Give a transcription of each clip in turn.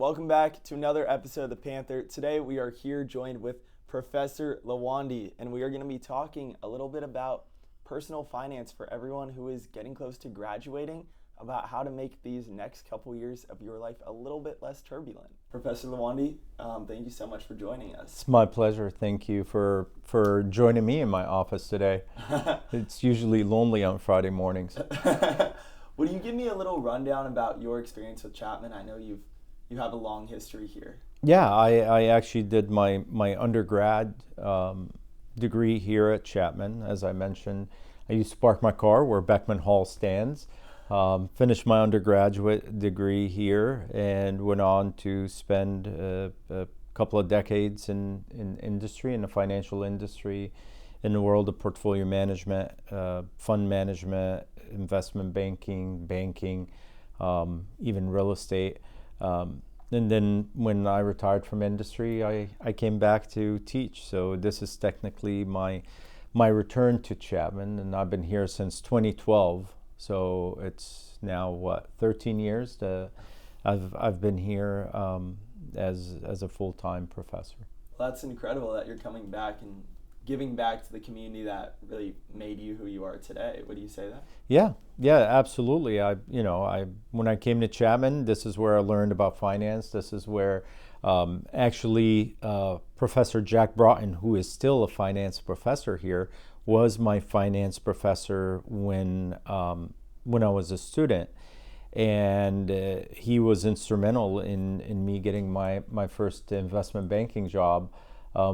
Welcome back to another episode of the Panther. Today we are here joined with Professor Lawandy, and we are going to be talking a little bit about personal finance for everyone who is getting close to graduating, about how to make these next couple years of your life a little bit less turbulent. Professor Lawandy, thank you so much for joining us. It's my pleasure. Thank you for joining me in my office today. It's usually lonely on Friday mornings. Would you give me a little rundown about your experience with Chapman? I know you have a long history here. Yeah, I actually did my undergrad degree here at Chapman. As I mentioned, I used to park my car where Beckman Hall stands. Finished my undergraduate degree here and went on to spend a couple of decades in industry, in the financial industry, in the world of portfolio management, fund management, investment banking, even real estate. And then when I retired from industry, I came back to teach. So this is technically my return to Chapman, and I've been here since 2012. So it's now 13 years that I've been here as a full-time professor. Well, that's incredible that you're coming back and giving back to the community that really made you who you are today. Would you say that? Yeah, absolutely. When I came to Chapman, this is where I learned about finance. This is where Professor Jack Broughton, who is still a finance professor here, was my finance professor when I was a student, and he was instrumental in me getting my first investment banking job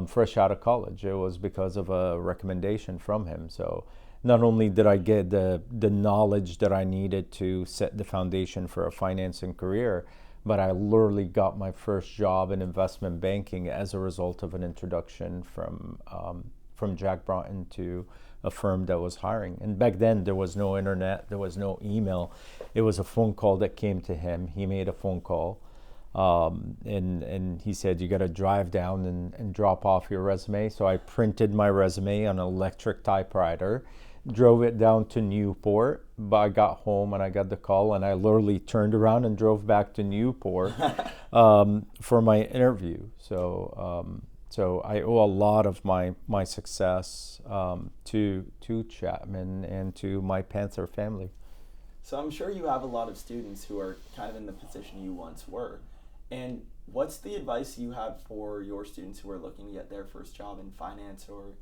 fresh out of college. It was because of a recommendation from him. So not only did I get the knowledge that I needed to set the foundation for a financing career, but I literally got my first job in investment banking as a result of an introduction from Jack Broughton to a firm that was hiring. And back then there was no internet, there was no email. It was a phone call that came to him. He made a phone call, and he said, you got to drive down and drop off your resume. So I printed my resume on an electric typewriter, drove it down to Newport, but I got home and I got the call, and I literally turned around and drove back to Newport for my interview. So I owe a lot of my success to Chapman and to my Panther family. So I'm sure you have a lot of students who are kind of in the position you once were. And what's the advice you have for your students who are looking to get their first job in finance or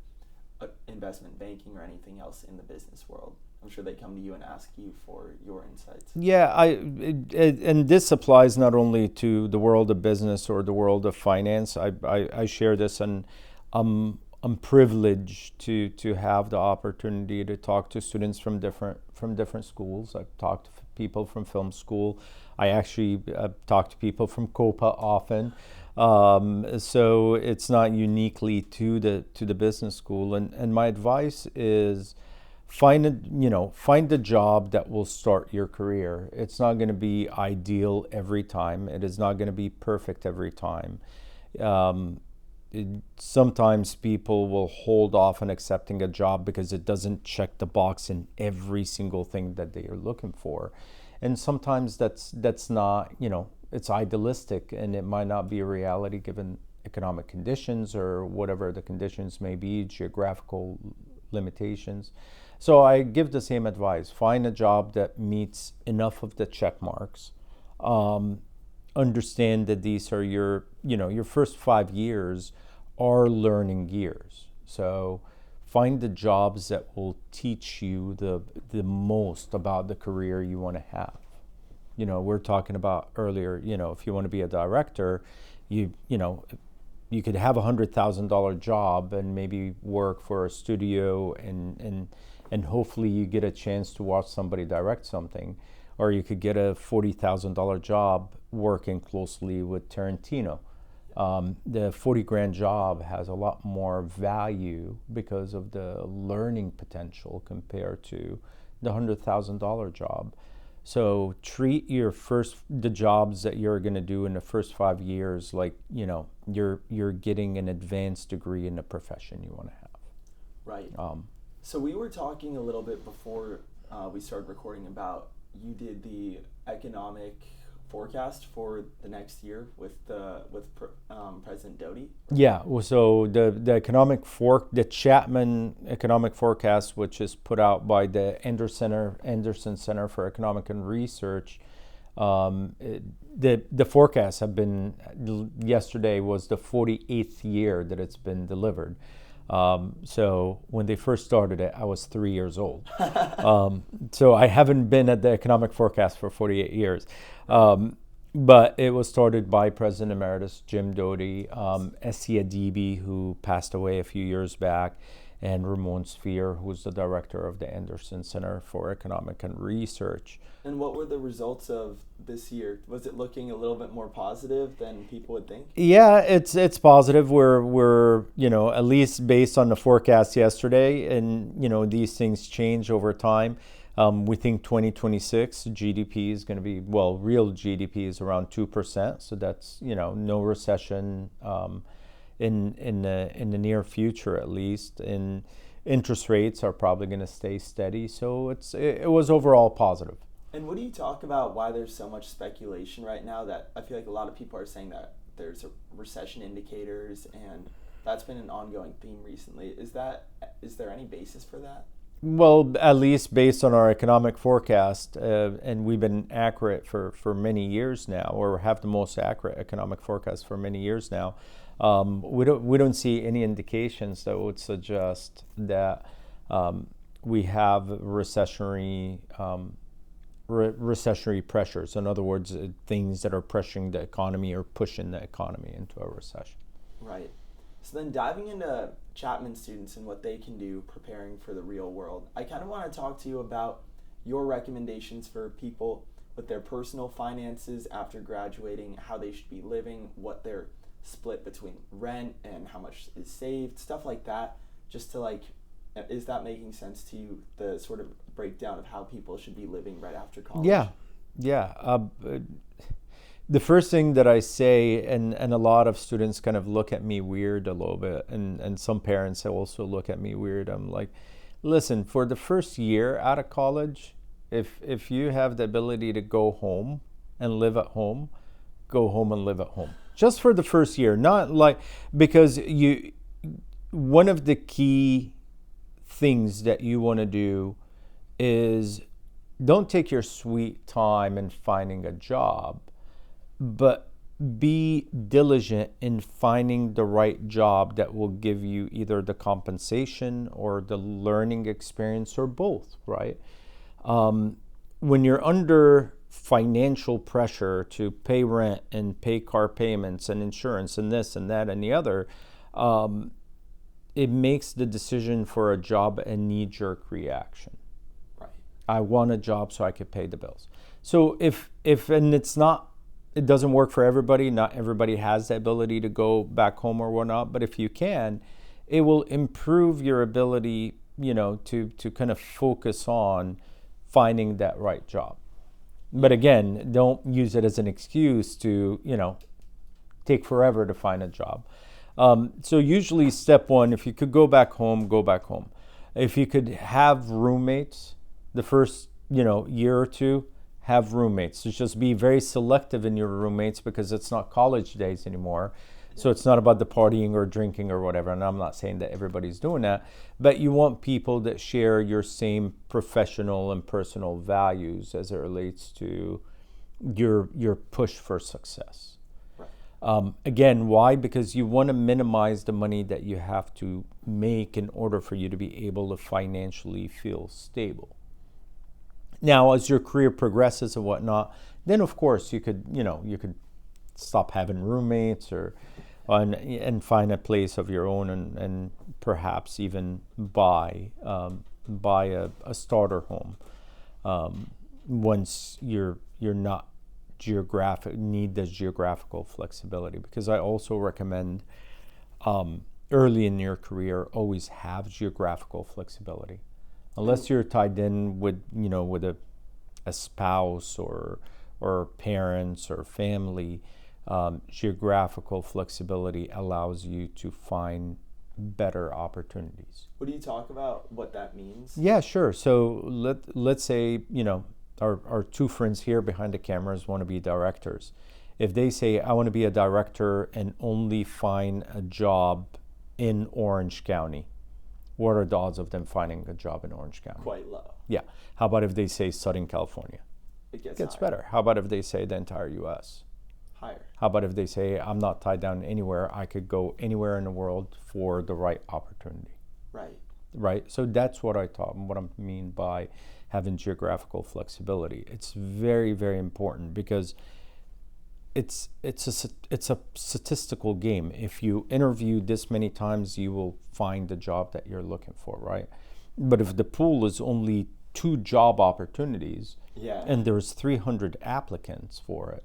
investment banking or anything else in the business world? I'm sure they come to you and ask you for your insights. Yeah, and this applies not only to the world of business or the world of finance. I share this, and I'm privileged to have the opportunity to talk to students from different schools. I've talked to people from film school. I actually talk to people from COPA often. So it's not uniquely to the business school. And my advice is find a job that will start your career. It's not going to be ideal every time. It is not going to be perfect every time. Sometimes people will hold off on accepting a job because it doesn't check the box in every single thing that they are looking for. And sometimes that's not, it's idealistic, and it might not be a reality given economic conditions or whatever the conditions may be, geographical limitations. So I give the same advice. Find a job that meets enough of the check marks. Understand that these are your first 5 years are learning years. So find the jobs that will teach you the most about the career you want to have. We're talking about earlier, if you want to be a director, you could have $100,000 job and maybe work for a studio and hopefully you get a chance to watch somebody direct something. Or you could get a $40,000 job working closely with Tarantino. The 40 grand job has a lot more value because of the learning potential compared to the $100,000 job. So treat the jobs that you're going to do in the first 5 years like you're getting an advanced degree in the profession you want to have. Right. So we were talking a little bit before we started recording about you did the economic forecast for the next year with President Doty? Yeah, well, so the Chapman economic forecast, which is put out by the Anderson Center for Economic and Research, the forecasts have been, yesterday was the 48th year that it's been delivered. So when they first started it, I was 3 years old. So I haven't been at the economic forecast for 48 years. But it was started by President Emeritus Jim Doty, Essie Adibi, who passed away a few years back, and Ramon Sphere, who's the director of the Anderson Center for Economic and Research. And what were the results of this year? Was it looking a little bit more positive than people would think? Yeah, it's positive. We're at least based on the forecast yesterday, and these things change over time. We think 2026 GDP is going to be, real GDP is around 2%. So that's, no recession in the near future, at least. And interest rates are probably going to stay steady. So it was overall positive. And what do you talk about why there's so much speculation right now that I feel like a lot of people are saying that there's recession indicators, and that's been an ongoing theme recently. Is there any basis for that? Well, at least based on our economic forecast, and we've been accurate for many years now, or have the most accurate economic forecast for many years now. We don't see any indications that would suggest that we have recessionary pressures. In other words, things that are pressuring the economy or pushing the economy into a recession. Right. So then diving into Chapman students and what they can do preparing for the real world, I kind of want to talk to you about your recommendations for people with their personal finances after graduating, how they should be living, what their split between rent and how much is saved, stuff like that, just to is that making sense to you, the sort of breakdown of how people should be living right after college? Yeah. The first thing that I say, and a lot of students kind of look at me weird a little bit, and some parents also look at me weird. I'm like, listen, for the first year out of college, if you have the ability to go home and live at home, go home and live at home. Just for the first year, not because one of the key things that you want to do is don't take your sweet time in finding a job, but be diligent in finding the right job that will give you either the compensation or the learning experience or both, right? When you're under financial pressure to pay rent and pay car payments and insurance and this and that and the other, it makes the decision for a job a knee-jerk reaction. Right. I want a job so I could pay the bills. So if and it doesn't work for everybody. Not everybody has the ability to go back home or whatnot. But if you can, it will improve your ability, to kind of focus on finding that right job. But again, don't use it as an excuse to, take forever to find a job. So usually step one, if you could go back home, go back home. If you could have roommates the first, year or two, have roommates. So just be very selective in your roommates because it's not college days anymore. So it's not about the partying or drinking or whatever. And I'm not saying that everybody's doing that, but you want people that share your same professional and personal values as it relates to your push for success. Right. Again, why? Because you want to minimize the money that you have to make in order for you to be able to financially feel stable. Now, as your career progresses and whatnot, then of course you could stop having roommates and find a place of your own and perhaps even buy a starter home once you're not need the geographical flexibility. Because I also recommend early in your career always have geographical flexibility. Unless you're tied in with a spouse or parents or family, geographical flexibility allows you to find better opportunities. Would you talk about what that means? Yeah, sure. So let's say our two friends here behind the cameras want to be directors. If they say, I want to be a director and only find a job in Orange County, what are the odds of them finding a job in Orange County? Quite low. Yeah. How about if they say Southern California? It gets Gets higher. better. How about if they say the entire U.S.? Higher. How about if they say, I'm not tied down anywhere, I could go anywhere in the world for the right opportunity? Right. Right? So that's what I mean by having geographical flexibility. It's very, very important because it's a statistical game. If you interview this many times, you will find the job that you're looking for, right? But if the pool is only 2 job opportunities, Yeah. and there's 300 applicants for it,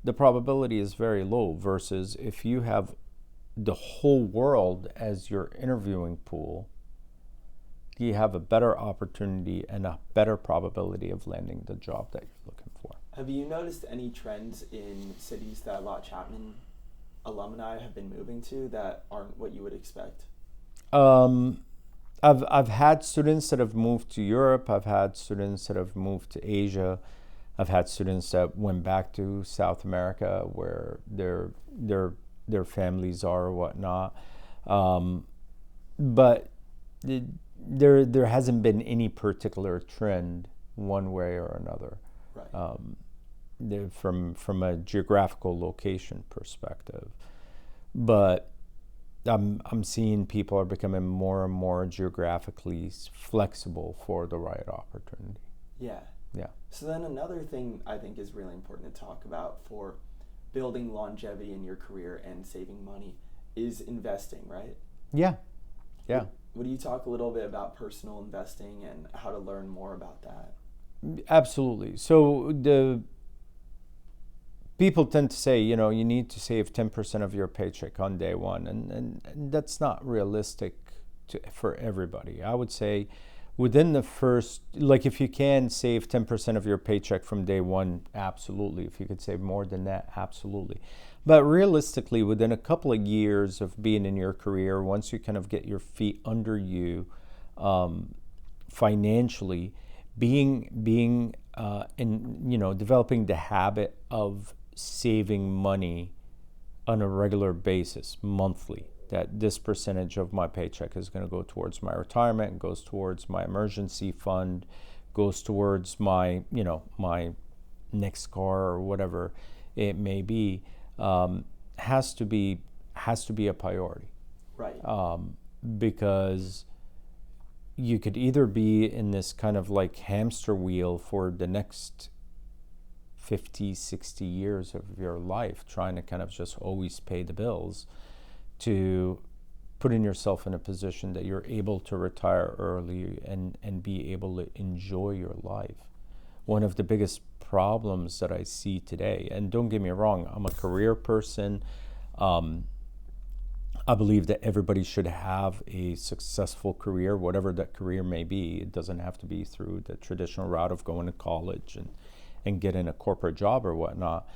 the probability is very low versus if you have the whole world as your interviewing pool, you have a better opportunity and a better probability of landing the job that you're looking for. Have you noticed any trends in cities that a lot of Chapman alumni have been moving to that aren't what you would expect? I've had students that have moved to Europe. I've had students that have moved to Asia. I've had students that went back to South America where their families are or whatnot. But there hasn't been any particular trend one way or another. Right. From a geographical location perspective. But I'm seeing people are becoming more and more geographically flexible for the right opportunity. Yeah. Yeah. So then another thing I think is really important to talk about for building longevity in your career and saving money is investing, right? Yeah. Yeah. Would you talk a little bit about personal investing and how to learn more about that? Absolutely. So the people tend to say, you need to save 10% of your paycheck on day one, and that's not realistic for everybody. I would say within the first, like if you can save 10% of your paycheck from day one, absolutely. If you could save more than that, absolutely. But realistically, within a couple of years of being in your career, once you kind of get your feet under you financially, being developing the habit of saving money on a regular basis, monthly, that this percentage of my paycheck is going to go towards my retirement, goes towards my emergency fund, goes towards my my next car or whatever it may be, has to be a priority. Right. Because you could either be in this kind of like hamster wheel for the next 50, 60 years of your life, trying to kind of just always pay the bills, to putting yourself in a position that you're able to retire early and be able to enjoy your life. One of the biggest problems that I see today, and don't get me wrong, I'm a career person. I believe that everybody should have a successful career, whatever that career may be. It doesn't have to be through the traditional route of going to college and getting a corporate job or whatnot.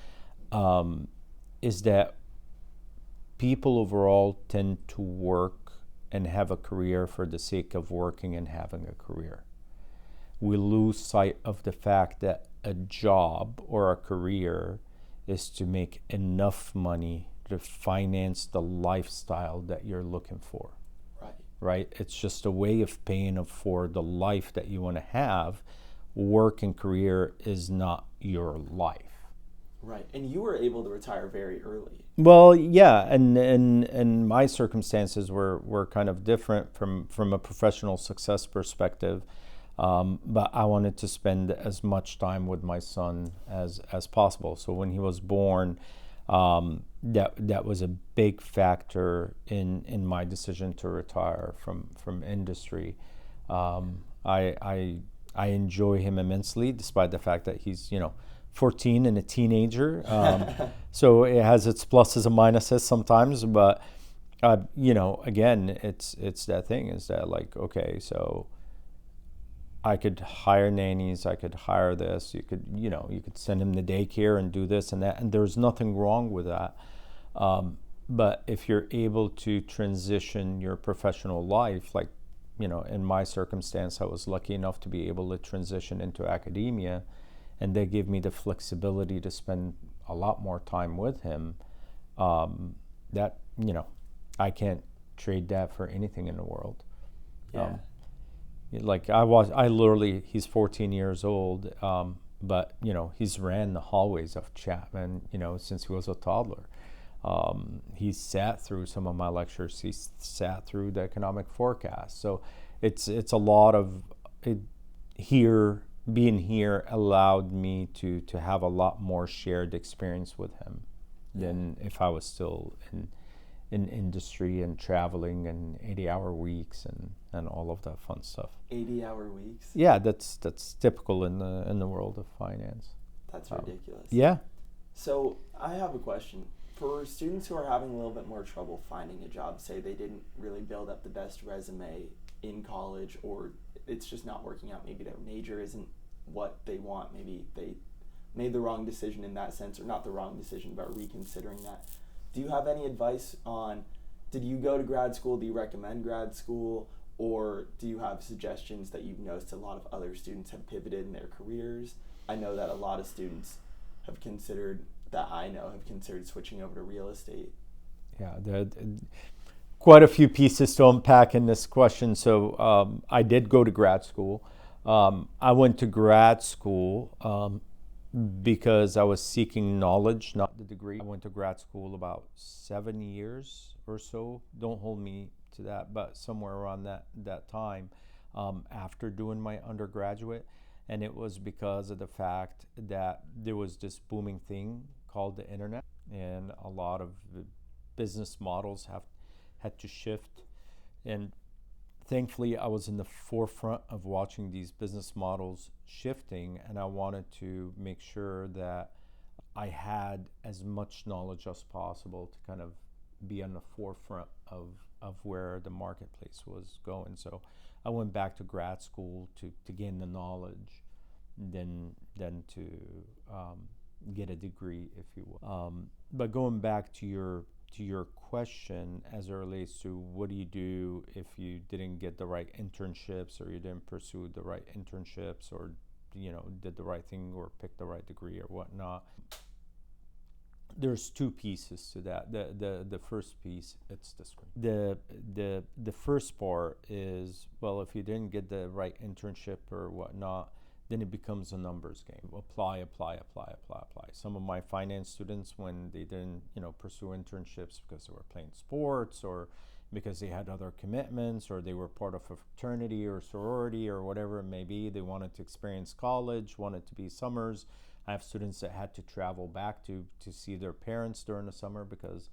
Is that people overall tend to work and have a career for the sake of working and having a career. We lose sight of the fact that a job or a career is to make enough money to finance the lifestyle that you're looking for. Right? It's just a way of paying for the life that you want to have. Work and career is not your life. Right. And you were able to retire very early. Well, yeah, and my circumstances were kind of different from a professional success perspective. But I wanted to spend as much time with my son as possible. So when he was born, that was a big factor in my decision to retire from industry. I enjoy him immensely, despite the fact that he's 14 and a teenager. So it has its pluses and minuses sometimes, but again, it's that thing is that like, okay, so I could hire nannies, I could hire this, you could send him to daycare and do this and that, and there's nothing wrong with that. But if you're able to transition your professional life, like in my circumstance, I was lucky enough to be able to transition into academia, and they gave me the flexibility to spend a lot more time with him. That, I can't trade that for anything in the world. Yeah. Like he's 14 years old, but he's ran the hallways of Chapman, since he was a toddler. He's sat through some of my lectures. He's sat through the economic forecast. So it's a lot of it. Being here allowed me to have a lot more shared experience with him than if I was still in industry and traveling and 80-hour weeks and all of that fun stuff. 80-hour weeks? Yeah, that's typical in the world of finance. That's ridiculous. Yeah. So I have a question. For students who are having a little bit more trouble finding a job, say they didn't really build up the best resume in college, or it's just not working out, maybe their major isn't what they want, maybe they made the wrong decision in that sense, or not the wrong decision, but reconsidering that. Do you have any advice on, did you go to grad school? Do you recommend grad school? Or do you have suggestions that you've noticed a lot of other students have pivoted in their careers? I know that a lot of students have considered switching over to real estate. Yeah, quite a few pieces to unpack in this question. So I did go to grad school. I went to grad school because I was seeking knowledge, not the degree. I went to grad school about 7 years or so. Don't hold me to that, but somewhere around that time after doing my undergraduate. And it was because of the fact that there was this booming thing called the internet, and a lot of business models had to shift. And thankfully, I was in the forefront of watching these business models shifting, and I wanted to make sure that I had as much knowledge as possible to kind of be on the forefront of where the marketplace was going. So I went back to grad school to gain the knowledge, then to get a degree, if you will. But going back to your question as it relates to what do you do if you didn't get the right internships, or you didn't pursue the right internships, or did the right thing or picked the right degree or whatnot. There's two pieces to that. The first piece, it's the screen. The first part is, well, if you didn't get the right internship or whatnot, then it becomes a numbers game. Apply. Some of my finance students, when they didn't, pursue internships because they were playing sports, or because they had other commitments, or they were part of a fraternity or sorority or whatever it may be, they wanted to experience college, wanted to be summers. I have students that had to travel back to see their parents during the summer because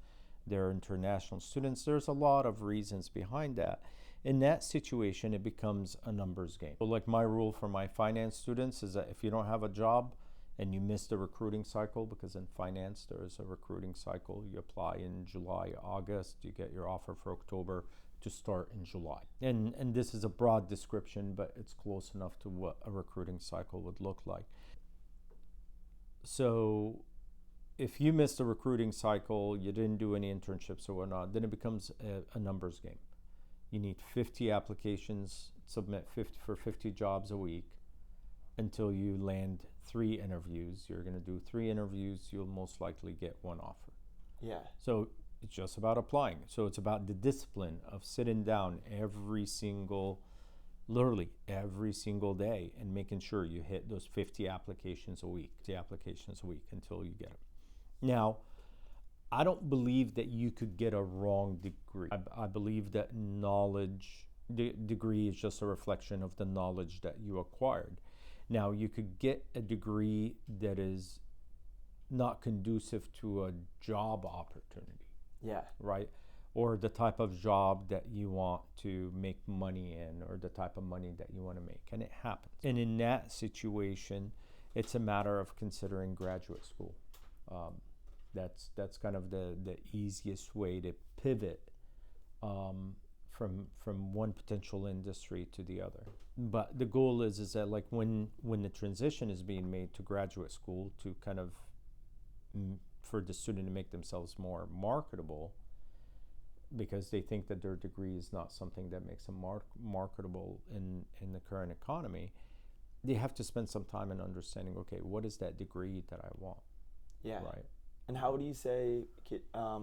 they're international students. There's a lot of reasons behind that. In that situation, it becomes a numbers game. So like my rule for my finance students is that if you don't have a job and you miss the recruiting cycle, because in finance there is a recruiting cycle, you apply in July, August, you get your offer for October to start in July. And this is a broad description, but it's close enough to what a recruiting cycle would look like. So if you missed the recruiting cycle, you didn't do any internships or whatnot, then it becomes a numbers game. You need 50 applications, submit 50 jobs a week until you land 3 interviews. You're going to do 3 interviews, you'll most likely get 1 offer. Yeah. So it's just about applying. So it's about the discipline of sitting down literally every single day and making sure you hit those 50 applications a week until you get it. Now, I don't believe that you could get a wrong degree. I believe that degree is just a reflection of the knowledge that you acquired. Now, you could get a degree that is not conducive to a job opportunity. Yeah. Right? Or the type of job that you want to make money in, or the type of money that you want to make. And it happens. And in that situation, it's a matter of considering graduate school. That's kind of the easiest way to pivot from one potential industry to the other. But the goal is that like when the transition is being made to graduate school, to kind of for the student to make themselves more marketable, because they think that their degree is not something that makes them marketable in the current economy, they have to spend some time in understanding, okay, what is that degree that I want? Yeah. Right. And how would you say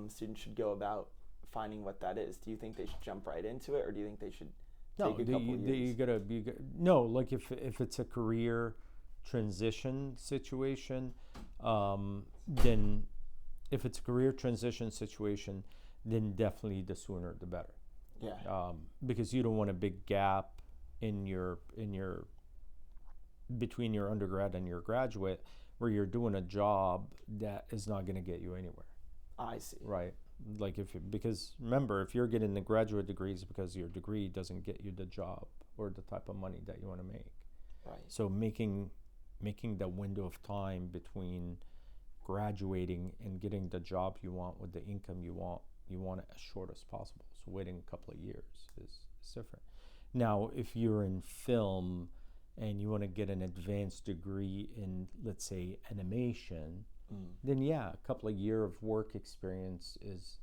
students should go about finding what that is? Do you think they should jump right into it, or do you think they should take a couple years? No, like if it's a career transition situation, then if it's a career transition situation, then definitely the sooner the better. Yeah. Because you don't want a big gap in your between your undergrad and your graduate, where you're doing a job that is not going to get you anywhere. I see. Right. Like because remember, if you're getting the graduate degrees because your degree doesn't get you the job or the type of money that you want to make. Right. So making the window of time between graduating and getting the job you want with the income you want it as short as possible. So waiting a couple of years is different. Now, if you're in film and you want to get an advanced degree in, let's say, animation, then yeah, a couple of years of work experience is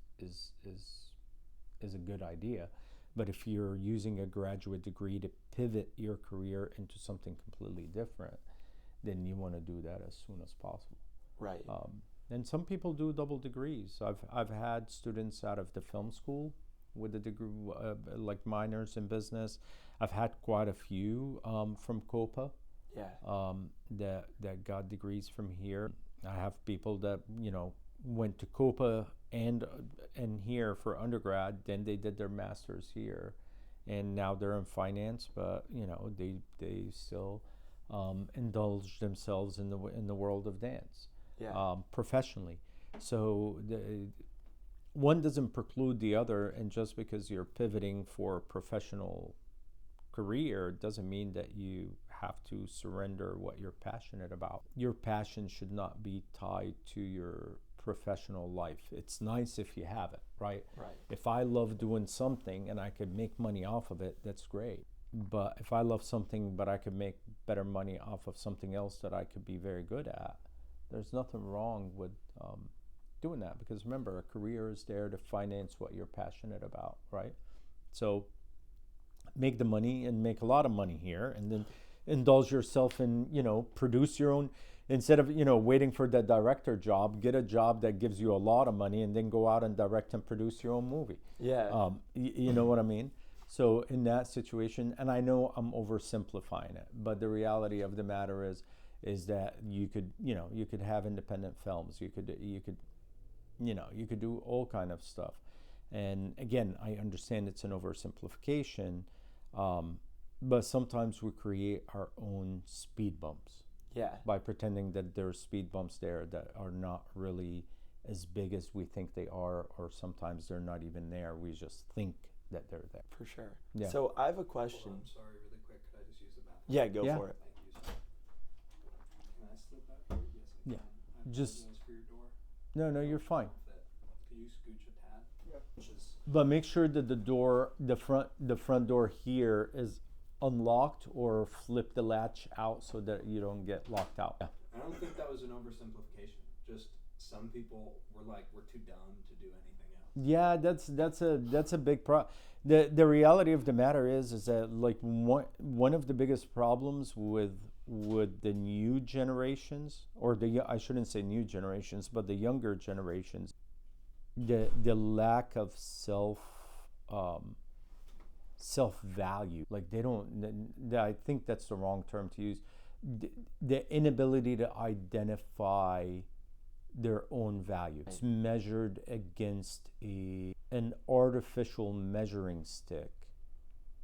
a good idea. But if you're using a graduate degree to pivot your career into something completely different, then you want to do that as soon as possible. Right. And some people do double degrees. I've had students out of the film school with a degree, like minors in business. I've had quite a few from COPA. Yeah. That got degrees from here. I have people that went to COPA and here for undergrad. Then they did their masters here, and now they're in finance. But they still indulge themselves in the world of dance. Yeah. Professionally. So one doesn't preclude the other, and just because you're pivoting for a professional career doesn't mean that you have to surrender what you're passionate about. Your passion should not be tied to your professional life. It's nice if you have it, right? Right. If I love doing something and I could make money off of it, that's great. But if I love something but I could make better money off of something else that I could be very good at, there's nothing wrong with doing that, because remember, a career is there to finance what you're passionate about, right? So make the money and make a lot of money here, and then indulge yourself in, produce your own, instead of, waiting for the director job, get a job that gives you a lot of money and then go out and direct and produce your own movie. Yeah. You know what I mean? So in that situation, and I know I'm oversimplifying it, but the reality of the matter is that you could have independent films. You could do all kind of stuff. And again, I understand it's an oversimplification, but sometimes we create our own speed bumps. Yeah. By pretending that there's speed bumps there that are not really as big as we think they are, or sometimes they're not even there. We just think that they're there. For sure. Yeah. So I have a question. Hold on, I'm sorry, really quick. Could I just use the bathroom? Yeah, go for it. Thank you, sir. Can I slip out here? Yes, I Yeah. can. I Just- apologize for your door. No, you're fine. Could you scooch a tad? Yeah. But make sure that the front door here is unlocked, or flip the latch out so that you don't get locked out. Yeah. I don't think that was an oversimplification. Just some people were like, we're too dumb to do anything else. Yeah, that's a big problem. The reality of the matter is that, like, one of the biggest problems with the new generations, or I shouldn't say new generations, but the younger generations, the lack of self-value. Like, they don't, I think that's the wrong term to use. The inability to identify their own value. It's measured against an artificial measuring stick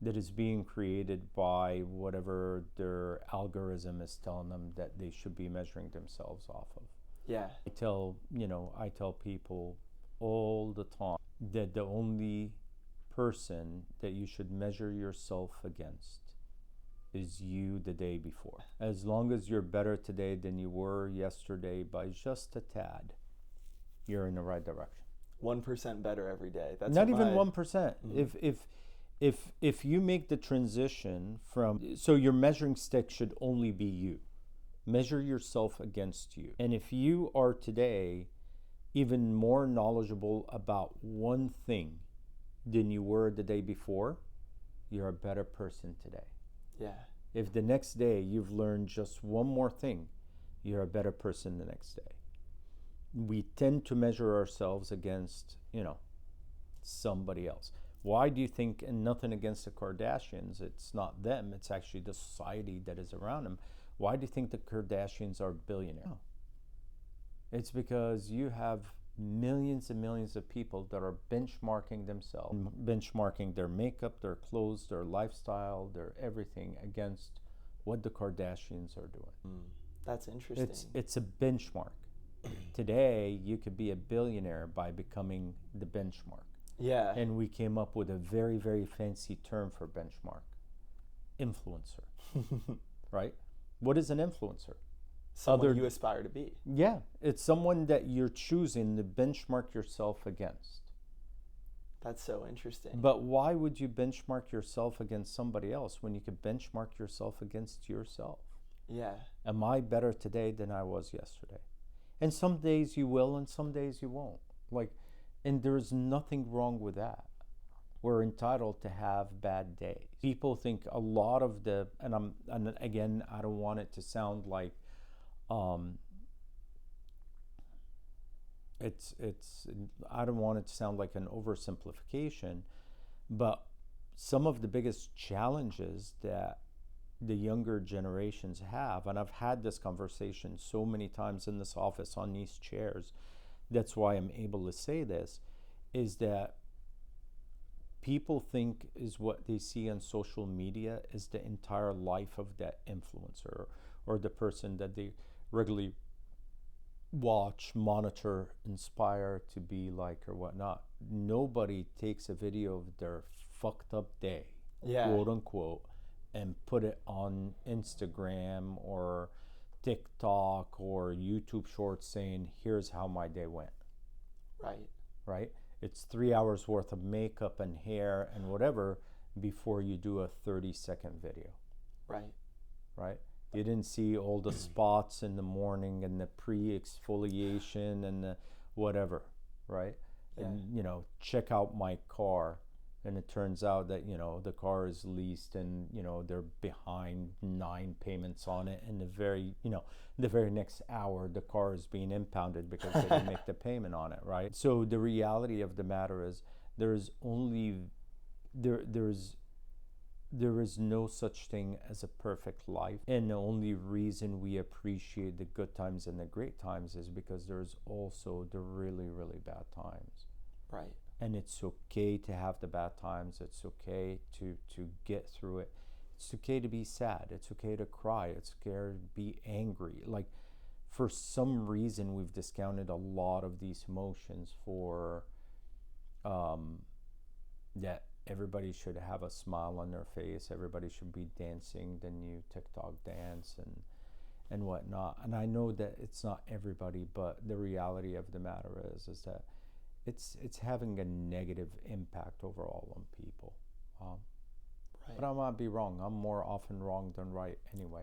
that is being created by whatever their algorithm is telling them that they should be measuring themselves off of. Yeah. I tell people all the time that the only person that you should measure yourself against is you the day before. As long as you're better today than you were yesterday by just a tad, you're in the right direction. 1% better every day. That's not even 1%. Mm-hmm. If you make the transition so your measuring stick should only be you. Measure yourself against you. And if you are today even more knowledgeable about one thing than you were the day before, you're a better person today. Yeah. If the next day you've learned just one more thing, you're a better person the next day. We tend to measure ourselves against, somebody else. Why do you think, and nothing against the Kardashians, it's not them, it's actually the society that is around them. Why do you think the Kardashians are billionaires? No. It's because you have millions and millions of people that are benchmarking themselves, benchmarking their makeup, their clothes, their lifestyle, their everything against what the Kardashians are doing. That's interesting. It's a benchmark. Today, you could be a billionaire by becoming the benchmark. Yeah. And we came up with a very, very fancy term for benchmark: influencer. Right? What is an influencer? Someone you aspire to be. Yeah, it's someone that you're choosing to benchmark yourself against. That's so interesting. But why would you benchmark yourself against somebody else when you could benchmark yourself against yourself? Yeah. Am I better today than I was yesterday? And some days you will, and some days you won't. And there's nothing wrong with that. We're entitled to have bad days. People think a lot of and again, I don't want it to sound like I don't want it to sound like an oversimplification, but some of the biggest challenges that the younger generations have, and I've had this conversation so many times in this office on these chairs, that's why I'm able to say this, is that people think is what they see on social media is the entire life of that influencer or the person that they regularly watch, monitor, inspire to be like or whatnot. Nobody takes a video of their fucked up day, quote unquote, and put it on Instagram or TikTok or YouTube Shorts saying, here's how my day went. Right? It's 3 hours worth of makeup and hair and whatever before you do a 30-second video. Right? You didn't see all the spots in the morning and the pre-exfoliation and the whatever, right? Yeah. And, check out my car. And it turns out that, the car is leased and, they're behind 9 payments on it. And the very next hour, the car is being impounded because they didn't make the payment on it, right? So the reality of the matter is there is no such thing as a perfect life. And the only reason we appreciate the good times and the great times is because there's also the really, really bad times. Right. And it's okay to have the bad times. It's okay to get through it. It's okay to be sad. It's okay to cry. It's okay to be angry. For some reason, we've discounted a lot of these emotions for that everybody should have a smile on their face. Everybody should be dancing the new TikTok dance and whatnot. And I know that it's not everybody, but the reality of the matter is that it's having a negative impact overall on people. Right. But I might be wrong. I'm more often wrong than right anyway.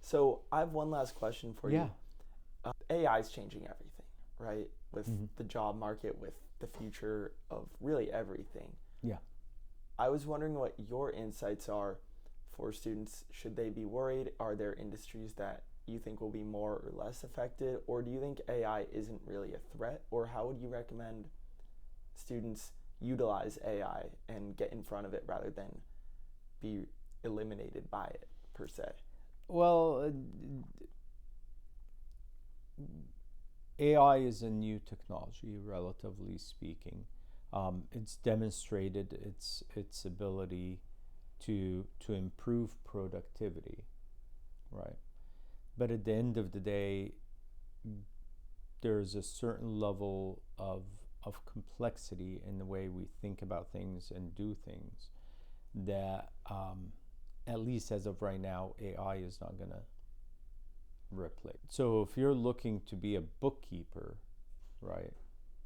So, So I have one last question for yeah. you. AI is changing everything, right? With the job market, with the future of really everything. Yeah. I was wondering what your insights are for students. Should they be worried? Are there industries that you think will be more or less affected? Or do you think AI isn't really a threat? Or how would you recommend students utilize AI and get in front of it rather than be eliminated by it, per se? Well, AI is a new technology, relatively speaking. It's demonstrated its ability to improve productivity, right? But at the end of the day, there's a certain level of complexity in the way we think about things and do things that, at least as of right now, AI is not going to replace. So if you're looking to be a bookkeeper, right,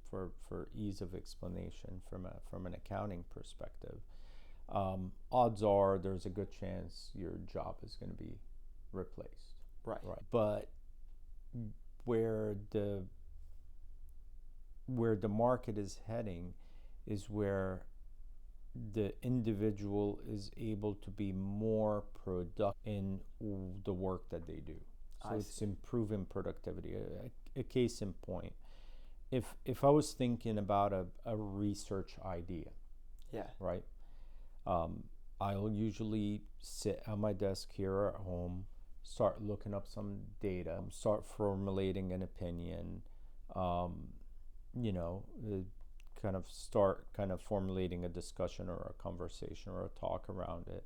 for ease of explanation from an accounting perspective, odds are there's a good chance your job is going to be replaced. Right. But where the market is heading is where the individual is able to be more productive in the work that they do. So it's improving productivity. A case in point, if I was thinking about a research idea, right? I'll usually sit at my desk here at home, start looking up some data, start formulating an opinion, kind of formulating a discussion or a conversation or a talk around it.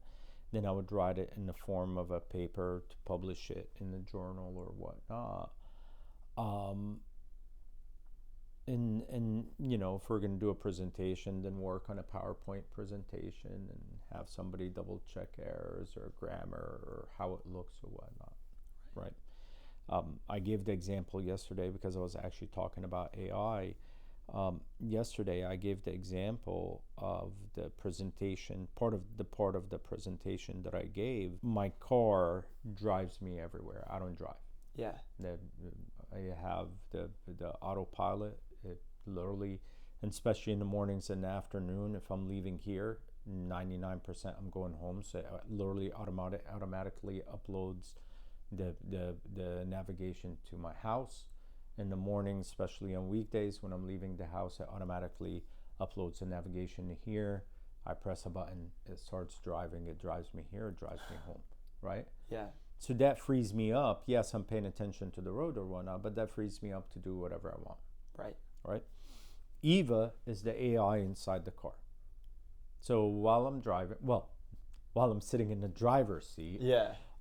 Then I would write it in the form of a paper to publish it in the journal or whatnot. And if we're going to do a presentation, then work on a PowerPoint presentation and have somebody double check errors or grammar or how it looks or whatnot, right? I gave the example yesterday because I was actually talking about AI. Yesterday, I gave the example of the presentation, part of the presentation that I gave. My car drives me everywhere. I don't drive. Yeah. I have the autopilot. It literally, and especially in the mornings and the afternoon, if I'm leaving here, 99% I'm going home. So it literally automatically uploads the navigation to my house. In the morning, especially on weekdays when I'm leaving the house, it automatically uploads the navigation to here. I press a button, it starts driving. It drives me here, it drives me home, right? Yeah. So that frees me up. Yes, I'm paying attention to the road or whatnot, but that frees me up to do whatever I want. Right? Eva is the AI inside the car. So while I'm sitting in the driver's seat,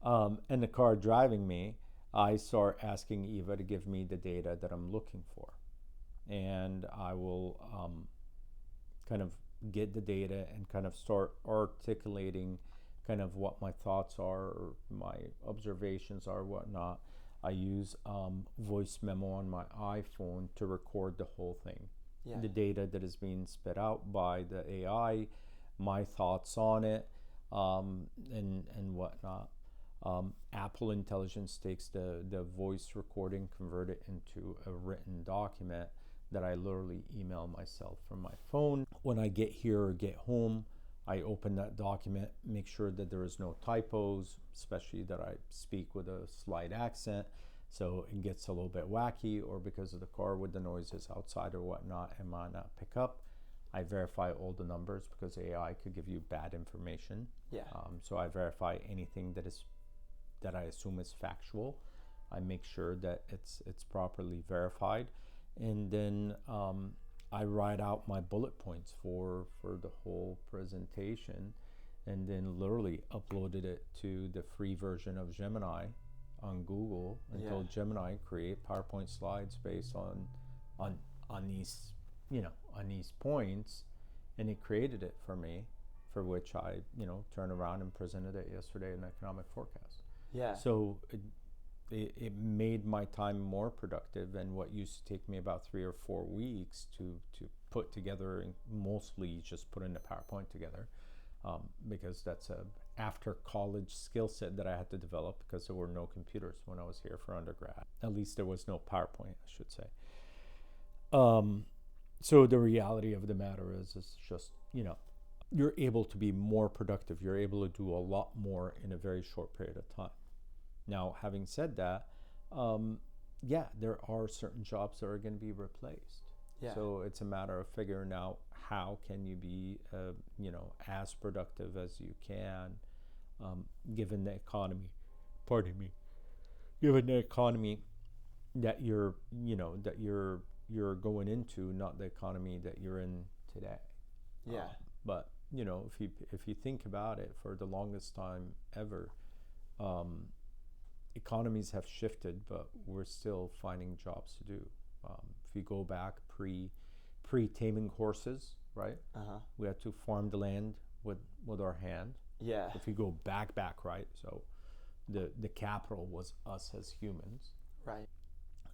and the car driving me, I start asking Eva to give me the data that I'm looking for. And I will kind of get the data and kind of start articulating kind of what my thoughts are or my observations are, whatnot. I use voice memo on my iPhone to record the whole thing. The data that is being spit out by the AI, my thoughts on it, and whatnot. Apple Intelligence takes the voice recording, convert it into a written document that I literally email myself from my phone. When I get here or get home, I open that document, make sure that there is no typos, especially that I speak with a slight accent, so it gets a little bit wacky, or because of the car with the noises outside or whatnot, it might not pick up. I verify all the numbers because AI could give you bad information. So I verify anything that I assume is factual. I make sure that it's properly verified, and then I write out my bullet points for the whole presentation, and then literally uploaded it to the free version of Gemini on Google and told Gemini create PowerPoint slides based on these on these points, and it created it for me, for which I turned around and presented it yesterday in economic forecast. So it made my time more productive, and what used to take me about 3 or 4 weeks to put together, and mostly just put in the PowerPoint together, because that's a after college skill set that I had to develop, because there were no computers when I was here for undergrad. At least there was no PowerPoint, I should say. So the reality of the matter is just, you're able to be more productive. You're able to do a lot more in a very short period of time. Now, having said that, there are certain jobs that are going to be replaced. So it's a matter of figuring out how can you be, as productive as you can, given the economy. Given the economy that you're going into, not the economy that you're in today. But if you think about it, for the longest time ever, economies have shifted, but we're still finding jobs to do. If you go back pre-taming horses, right? We had to farm the land with our hand. If you go back, right? So the capital was us as humans.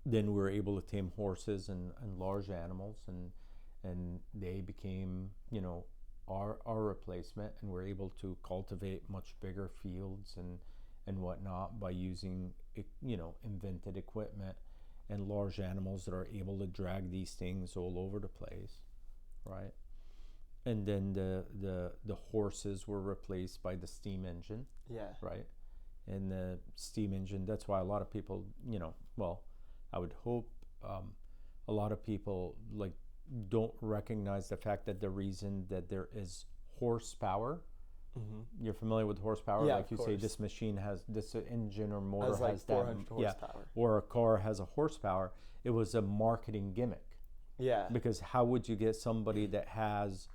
Then we were able to tame horses and large animals, and they became, our replacement, and we're able to cultivate much bigger fields and whatnot by using, invented equipment and large animals that are able to drag these things all over the place, right? and then the horses were replaced by the steam engine, Yeah. right? And the steam engine, that's why a lot of people, well, I would hope a lot of people like don't recognize the fact that the reason that there is horsepower. You're familiar with horsepower? Yeah, like of you say, course. this machine has this engine or motor Has like has 400 that, horsepower. or a car has a horsepower. It was a marketing gimmick, Yeah. because how would you get somebody that has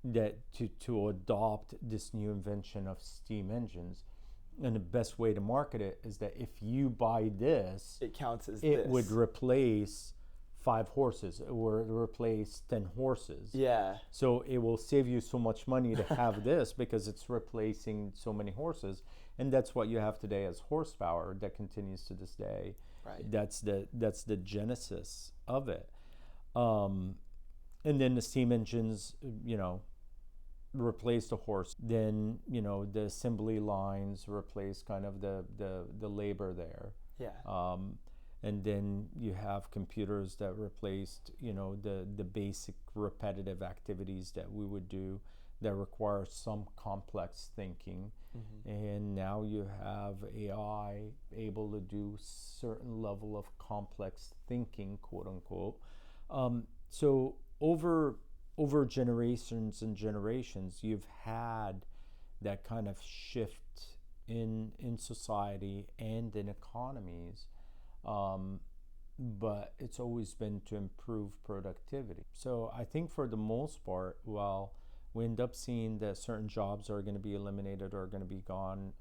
that to adopt this new invention of steam engines? And the best way to market it is that if you buy this, It counts as it this. would replace 5 horses or replace 10 horses. Yeah. So it will save you so much money to have this because it's replacing so many horses, and that's what you have today as horsepower. That continues to this day. Right. That's the genesis of it. And then the steam engines, replace the horse. Then the assembly lines replace kind of the labor there. Yeah. And then you have computers that replaced, the basic repetitive activities that we would do that require some complex thinking. And now you have AI able to do certain level of complex thinking, quote unquote. So over generations and generations, you've had that kind of shift in society and in economies. But it's always been to improve productivity. So I think for the most part, while we end up seeing that certain jobs are going to be eliminated or going to be gone,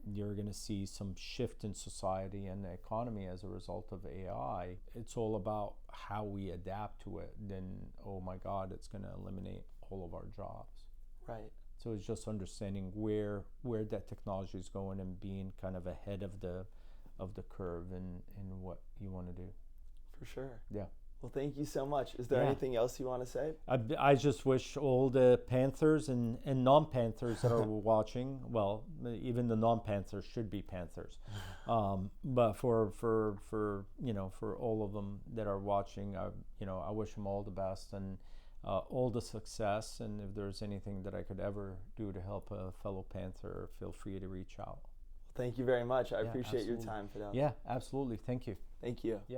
you're going to see some shift in society and the economy as a result of AI. It's all about how we adapt to it. Then, oh my God, it's going to eliminate all of our jobs. Right. So it's just understanding where that technology is going and being kind of ahead of the curve in what you want to do. For sure. Yeah. Well, thank you so much. Is there Yeah. anything else you want to say? I just wish all the Panthers and non-Panthers that are watching, well, even the non-Panthers should be Panthers, but for all of them that are watching, I wish them all the best and all the success. And if there's anything that I could ever do to help a fellow Panther, feel free to reach out. Thank you very much. I Yeah, appreciate your absolutely. time, Fidel. Yeah, absolutely. Thank you. Thank you. Yeah.